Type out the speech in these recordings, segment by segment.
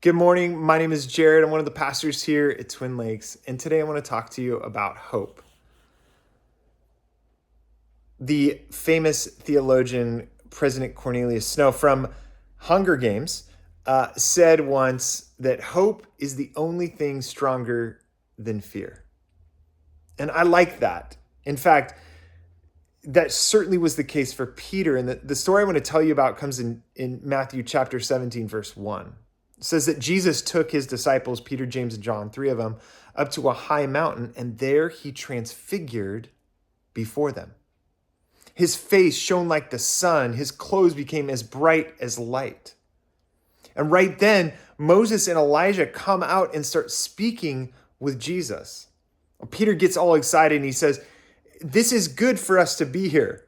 Good morning. My name is Jared. I'm one of the pastors here at Twin Lakes, and today I want to talk to you about hope. The famous theologian President Cornelius Snow from Hunger Games said once that hope is the only thing stronger than fear. And I like that. In fact, that certainly was the case for Peter. And the story I want to tell you about comes in Matthew chapter 17, verse 1. It says that Jesus took his disciples, Peter, James, and John, three of them, up to a high mountain, and there he transfigured before them. His face shone like the sun. His clothes became as bright as light. And right then, Moses and Elijah come out and start speaking with Jesus. Peter gets all excited and he says, "This is good for us to be here.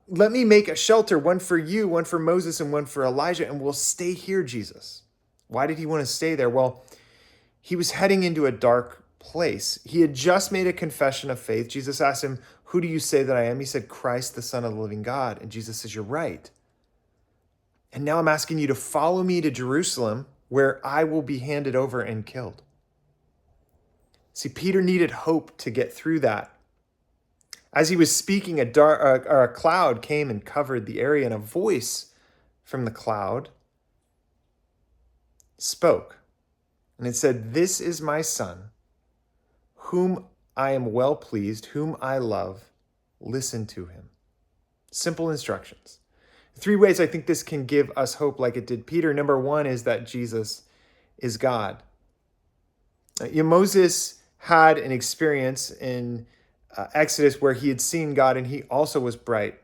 Let me make a shelter, one for you, one for Moses, and one for Elijah, and we'll stay here, Jesus." Why did he want to stay there? Well, he was heading into a dark place. He had just made a confession of faith. Jesus asked him, "Who do you say that I am?" He said, "Christ, the Son of the living God." And Jesus says, "You're right. And now I'm asking you to follow me to Jerusalem, where I will be handed over and killed." See, Peter needed hope to get through that. As he was speaking, a cloud came and covered the area, and a voice from the cloud spoke. And it said, "This is my son, whom I am well pleased, whom I love. Listen to him." Simple instructions. Three ways I think this can give us hope like it did Peter. Number one is that Jesus is God. Moses had an experience in Exodus where he had seen God and he also was bright.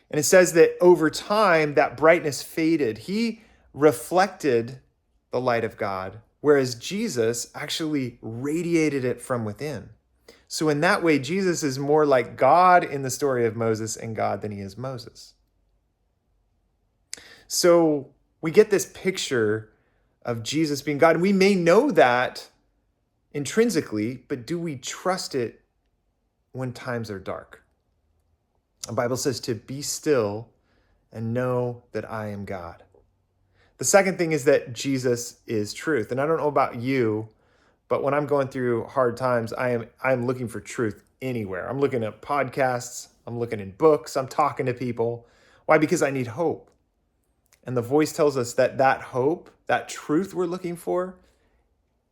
And it says that over time, that brightness faded. He reflected the light of God, whereas Jesus actually radiated it from within. So in that way, Jesus is more like God in the story of Moses and God than he is Moses. So we get this picture of Jesus being God. And we may know that intrinsically, but do we trust it when times are dark? The Bible says to be still and know that I am God. The second thing is that Jesus is truth. And I don't know about you, but when I'm going through hard times, I'm looking for truth anywhere. I'm looking at podcasts, I'm looking in books, I'm talking to people. Why? Because I need hope. And the voice tells us that that hope, that truth we're looking for,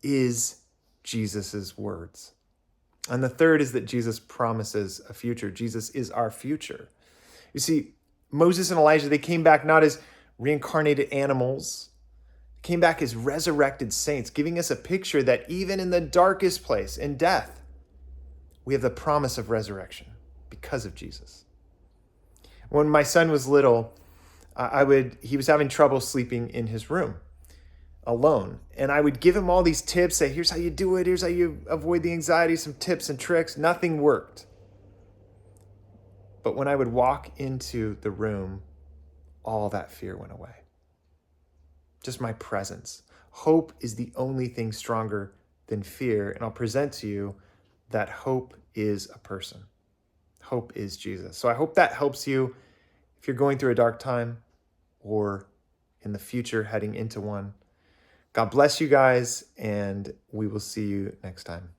is Jesus's words. And the third is that Jesus promises a future. Jesus is our future. You see, Moses and Elijah, they came back not as reincarnated animals, they came back as resurrected saints, giving us a picture that even in the darkest place, in death, we have the promise of resurrection because of Jesus. When my son was little, he was having trouble sleeping in his room alone. And I would give him all these tips, say, here's how you do it, here's how you avoid the anxiety, some tips and tricks. Nothing worked. But when I would walk into the room, all that fear went away. Just my presence. Hope is the only thing stronger than fear. And I'll present to you that hope is a person. Hope is Jesus. So I hope that helps you if you're going through a dark time or in the future heading into one. God bless you guys, and we will see you next time.